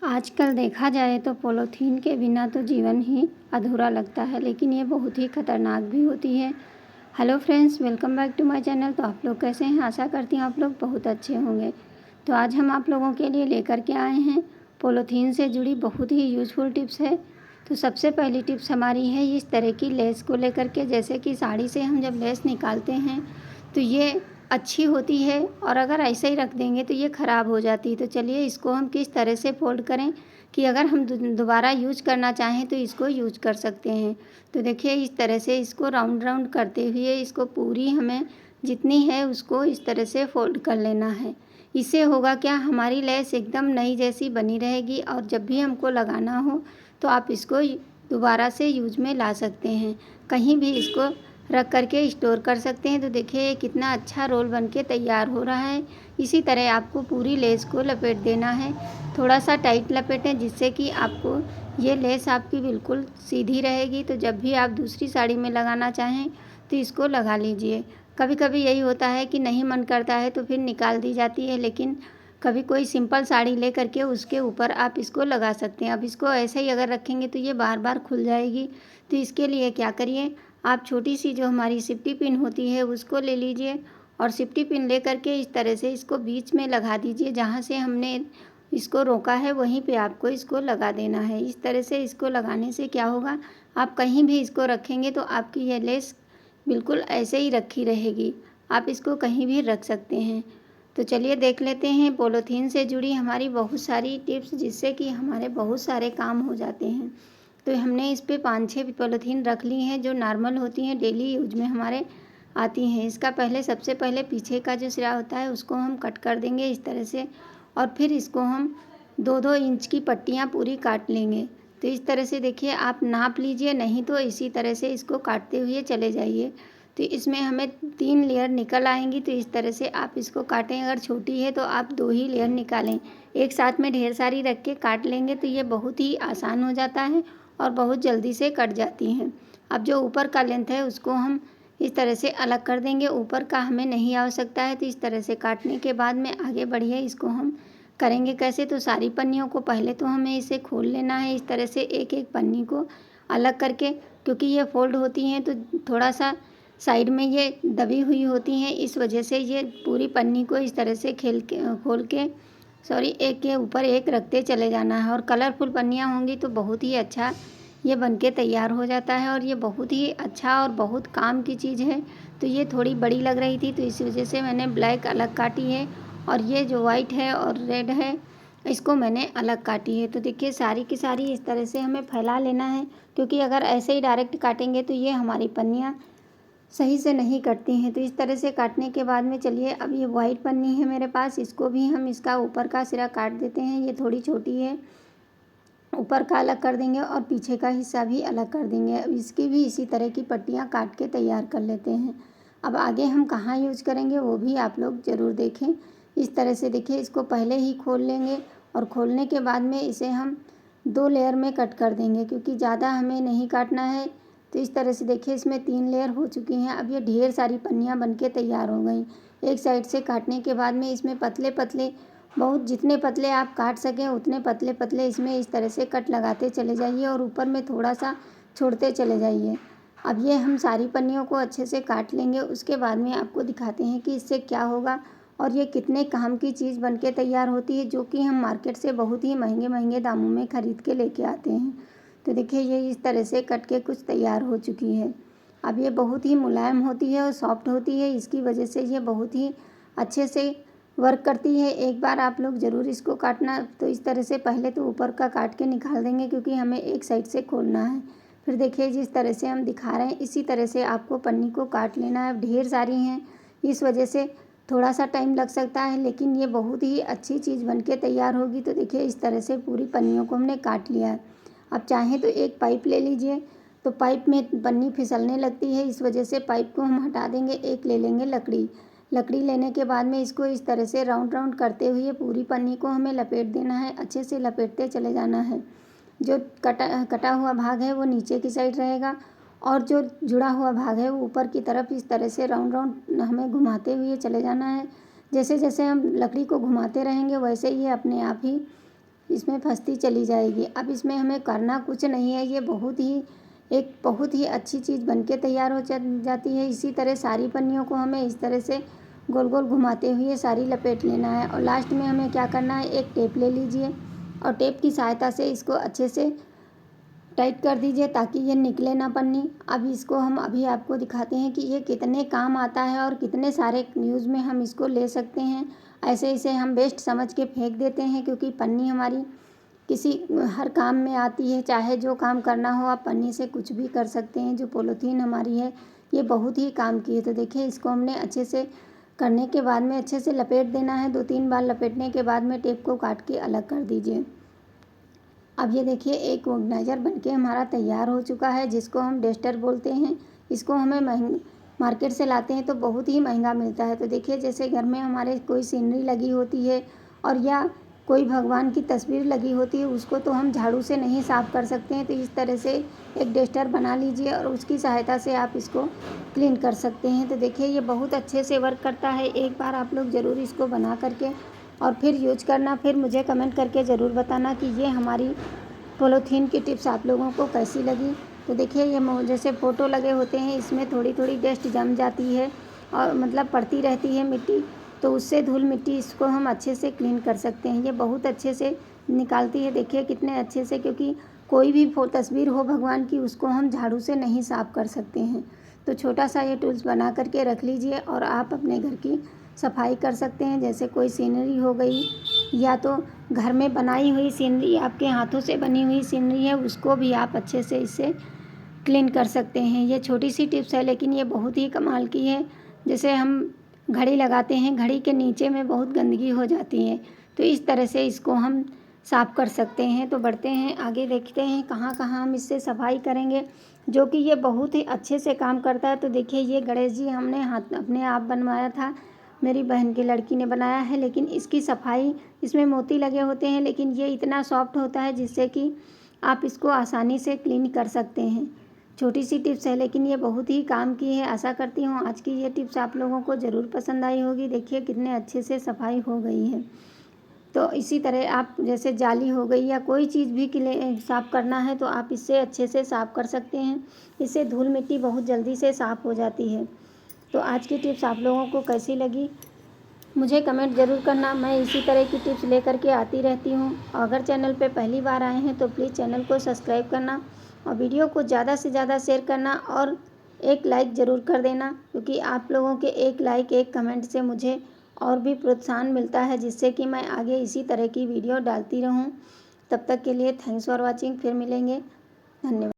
आजकल देखा जाए तो पॉलीथीन के बिना तो जीवन ही अधूरा लगता है, लेकिन ये बहुत ही खतरनाक भी होती है। Hello friends, welcome back to my channel. तो आप लोग कैसे हैं? आशा करती हूँ आप लोग बहुत अच्छे होंगे। तो आज हम आप लोगों के लिए लेकर के आए हैं पॉलीथीन से जुड़ी बहुत ही यूजफुल टिप्स है। तो सबसे पहली टिप्स हमारी है इस तरह की लेस को लेकर के। जैसे कि साड़ी से हम जब लेस निकालते हैं तो ये अच्छी होती है, और अगर ऐसे ही रख देंगे तो ये ख़राब हो जाती है। तो चलिए इसको हम किस तरह से फोल्ड करें कि अगर हम दोबारा यूज करना चाहें तो इसको यूज कर सकते हैं। तो देखिए इस तरह से इसको राउंड राउंड करते हुए इसको पूरी हमें जितनी है उसको इस तरह से फोल्ड कर लेना है। इससे होगा क्या, हमारी लेस एकदम नई जैसी बनी रहेगी, और जब भी हमको लगाना हो तो आप इसको दोबारा से यूज में ला सकते हैं। कहीं भी इसको रख करके स्टोर कर सकते हैं। तो देखिए कितना अच्छा रोल बनके तैयार हो रहा है। इसी तरह आपको पूरी लेस को लपेट देना है। थोड़ा सा टाइट लपेटें जिससे कि आपको ये लेस आपकी बिल्कुल सीधी रहेगी। तो जब भी आप दूसरी साड़ी में लगाना चाहें तो इसको लगा लीजिए। कभी कभी यही होता है कि नहीं मन करता है तो फिर निकाल दी जाती है, लेकिन कभी कोई सिंपल साड़ी ले करके उसके ऊपर आप इसको लगा सकते हैं। अब इसको ऐसे ही अगर रखेंगे तो ये बार बार खुल जाएगी। तो इसके लिए क्या करिए, आप छोटी सी जो हमारी सेफ्टी पिन होती है उसको ले लीजिए, और सेफ्टी पिन ले करके इस तरह से इसको बीच में लगा दीजिए। जहाँ से हमने इसको रोका है वहीं पे आपको इसको लगा देना है। इस तरह से इसको लगाने से क्या होगा, आप कहीं भी इसको रखेंगे तो आपकी ये लेस बिल्कुल ऐसे ही रखी रहेगी। आप इसको कहीं भी रख सकते हैं। तो चलिए देख लेते हैं पॉलीथीन से जुड़ी हमारी बहुत सारी टिप्स, जिससे कि हमारे बहुत सारे काम हो जाते हैं। तो हमने इस पे 5-6 पॉलीथीन रख ली हैं जो नॉर्मल होती हैं, डेली यूज में हमारे आती हैं। इसका सबसे पहले पीछे का जो सिरा होता है उसको हम कट कर देंगे इस तरह से, और फिर इसको हम 2-2 इंच की पट्टियाँ पूरी काट लेंगे। तो इस तरह से देखिए आप नाप लीजिए, नहीं तो इसी तरह से इसको काटते हुए चले जाइए। तो इसमें हमें 3 लेयर निकल आएंगी। तो इस तरह से आप इसको काटें। अगर छोटी है तो आप 2 ही लेयर निकालें। एक साथ में ढेर सारी रख के काट लेंगे तो ये बहुत ही आसान हो जाता है और बहुत जल्दी से कट जाती हैं। अब जो ऊपर का लेंथ है उसको हम इस तरह से अलग कर देंगे। ऊपर का हमें नहीं आवश्यकता है। तो इस तरह से काटने के बाद में आगे बढ़िए इसको हम करेंगे कैसे। तो सारी पन्नियों को पहले तो हमें इसे खोल लेना है इस तरह से, एक एक पन्नी को अलग करके, क्योंकि ये फोल्ड होती हैं तो थोड़ा सा साइड में ये दबी हुई होती हैं। इस वजह से ये पूरी पन्नी को इस तरह से खोल के एक के ऊपर एक रखते चले जाना है। और कलरफुल पन्नियाँ होंगी तो बहुत ही अच्छा ये बनके तैयार हो जाता है, और ये बहुत ही अच्छा और बहुत काम की चीज़ है। तो ये थोड़ी बड़ी लग रही थी तो इस वजह से मैंने ब्लैक अलग काटी है, और ये जो वाइट है और रेड है इसको मैंने अलग काटी है। तो देखिए सारी की सारी इस तरह से हमें फैला लेना है, क्योंकि अगर ऐसे ही डायरेक्ट काटेंगे तो ये हमारी पन्नियाँ सही से नहीं कटती हैं। तो इस तरह से काटने के बाद में चलिए अब ये वाइट पन्नी है मेरे पास, इसको भी हम इसका ऊपर का सिरा काट देते हैं। ये थोड़ी छोटी है, ऊपर का अलग कर देंगे और पीछे का हिस्सा भी अलग कर देंगे। अब इसकी भी इसी तरह की पट्टियाँ काट के तैयार कर लेते हैं। अब आगे हम कहाँ यूज करेंगे वो भी आप लोग ज़रूर देखें। इस तरह से देखिए इसको पहले ही खोल लेंगे, और खोलने के बाद में इसे हम 2 लेयर में कट कर देंगे, क्योंकि ज़्यादा हमें नहीं काटना है। तो इस तरह से देखिए इसमें 3 लेयर हो चुकी हैं। अब ये ढेर सारी पन्नियाँ बनके तैयार हो गई। एक साइड से काटने के बाद में इसमें पतले पतले, बहुत जितने पतले आप काट सकें उतने पतले पतले इसमें इस तरह से कट लगाते चले जाइए, और ऊपर में थोड़ा सा छोड़ते चले जाइए। अब ये हम सारी पन्नियों को अच्छे से काट लेंगे। उसके बाद में आपको दिखाते हैं कि इससे क्या होगा और ये कितने काम की चीज़ बनके तैयार होती है, जो कि हम मार्केट से बहुत ही महंगे महंगे दामों में ख़रीद के लेके आते हैं। तो देखिए ये इस तरह से कट के कुछ तैयार हो चुकी है। अब ये बहुत ही मुलायम होती है और सॉफ्ट होती है, इसकी वजह से ये बहुत ही अच्छे से वर्क करती है। एक बार आप लोग ज़रूर इसको काटना। तो इस तरह से पहले तो ऊपर का काट के निकाल देंगे, क्योंकि हमें एक साइड से खोलना है। फिर देखिए जिस तरह से हम दिखा रहे हैं इसी तरह से आपको पन्नी को काट लेना है। अब ढेर सारी हैं, इस वजह से थोड़ा सा टाइम लग सकता है, लेकिन ये बहुत ही अच्छी चीज़ बनके तैयार होगी। तो देखिए इस तरह से पूरी पन्नियों को हमने काट लिया है। अब चाहें तो एक पाइप ले लीजिए। तो पाइप में पन्नी फिसलने लगती है, इस वजह से पाइप को हम हटा देंगे। एक ले लेंगे लकड़ी। लकड़ी लेने के बाद में इसको इस तरह से राउंड राउंड करते हुए पूरी पन्नी को हमें लपेट देना है। अच्छे से लपेटते चले जाना है। जो कटा हुआ भाग है वो नीचे की साइड रहेगा, और जो जुड़ा हुआ भाग है वो ऊपर की तरफ इस तरह से राउंड राउंड हमें घुमाते हुए चले जाना है। जैसे जैसे हम लकड़ी को घुमाते रहेंगे वैसे ये अपने आप ही इसमें फंसती चली जाएगी। अब इसमें हमें करना कुछ नहीं है, ये बहुत ही अच्छी चीज़ बनके तैयार हो जाती है। इसी तरह सारी पन्नियों को हमें इस तरह से गोल गोल घुमाते हुए सारी लपेट लेना है। और लास्ट में हमें क्या करना है, एक टेप ले लीजिए और टेप की सहायता से इसको अच्छे से टाइट कर दीजिए ताकि ये निकले ना पन्नी। अब इसको हम अभी आपको दिखाते हैं कि ये कितने काम आता है और कितने सारे यूज़ में हम इसको ले सकते हैं। ऐसे इसे हम वेस्ट समझ के फेंक देते हैं, क्योंकि पन्नी हमारी हर काम में आती है। चाहे जो काम करना हो आप पन्नी से कुछ भी कर सकते हैं। जो पॉलीथीन हमारी है ये बहुत ही काम की है। तो देखिए, इसको हमने अच्छे से करने के बाद में अच्छे से लपेट देना है। 2-3 बार लपेटने के बाद में टेप को काट के अलग कर दीजिए। अब ये देखिए, एक ऑर्गेनाइज़र बनके हमारा तैयार हो चुका है, जिसको हम डस्टर बोलते हैं। इसको हमें मार्केट से लाते हैं तो बहुत ही महंगा मिलता है। तो देखिए, जैसे घर में हमारे कोई सीनरी लगी होती है और या कोई भगवान की तस्वीर लगी होती है, उसको तो हम झाड़ू से नहीं साफ़ कर सकते हैं। तो इस तरह से एक डस्टर बना लीजिए और उसकी सहायता से आप इसको क्लीन कर सकते हैं। तो देखिए, ये बहुत अच्छे से वर्क करता है। एक बार आप लोग ज़रूर इसको बना करके और फिर यूज करना। फिर मुझे कमेंट करके ज़रूर बताना कि ये हमारी पॉलीथीन की टिप्स आप लोगों को कैसी लगी। तो देखिए, ये जैसे फ़ोटो लगे होते हैं, इसमें थोड़ी थोड़ी डस्ट जम जाती है और मतलब पड़ती रहती है मिट्टी, तो उससे धूल मिट्टी इसको हम अच्छे से क्लीन कर सकते हैं। ये बहुत अच्छे से निकालती है। देखिए कितने अच्छे से, क्योंकि कोई भी तस्वीर हो भगवान की, उसको हम झाड़ू से नहीं साफ़ कर सकते हैं। तो छोटा सा ये टूल्स बना करके रख लीजिए और आप अपने घर की सफाई कर सकते हैं। जैसे कोई सीनरी हो गई या तो घर में बनाई हुई सीनरी, आपके हाथों से बनी हुई सीनरी है, उसको भी आप अच्छे से इससे क्लीन कर सकते हैं। ये छोटी सी टिप्स है लेकिन ये बहुत ही कमाल की है। जैसे हम घड़ी लगाते हैं, घड़ी के नीचे में बहुत गंदगी हो जाती है, तो इस तरह से इसको हम साफ़ कर सकते हैं। तो बढ़ते हैं आगे, देखते हैं कहाँ कहाँ हम इससे सफाई करेंगे, जो कि ये बहुत ही अच्छे से काम करता है। तो देखिए, ये गणेश जी हमने हाथ अपने आप बनवाया था, मेरी बहन की लड़की ने बनाया है। लेकिन इसकी सफाई, इसमें मोती लगे होते हैं, लेकिन ये इतना सॉफ्ट होता है जिससे कि आप इसको आसानी से क्लीन कर सकते हैं। छोटी सी टिप्स है लेकिन ये बहुत ही काम की है। आशा करती हूँ आज की ये टिप्स आप लोगों को ज़रूर पसंद आई होगी। देखिए कितने अच्छे से सफाई हो गई है। तो इसी तरह आप जैसे जाली हो गई या कोई चीज़ भी साफ़ करना है तो आप इससे अच्छे से साफ़ कर सकते हैं। इससे धूल मिट्टी बहुत जल्दी से साफ़ हो जाती है। तो आज की टिप्स आप लोगों को कैसी लगी मुझे कमेंट ज़रूर करना। मैं इसी तरह की टिप्स लेकर के आती रहती हूँ। अगर चैनल पे पहली बार आए हैं तो प्लीज़ चैनल को सब्सक्राइब करना और वीडियो को ज़्यादा से ज़्यादा शेयर करना और एक लाइक ज़रूर कर देना, क्योंकि आप लोगों के एक लाइक, एक कमेंट से मुझे और भी प्रोत्साहन मिलता है, जिससे कि मैं आगे इसी तरह की वीडियो डालती रहूँ। तब तक के लिए थैंक्स फॉर वॉचिंग। फिर मिलेंगे। धन्यवाद।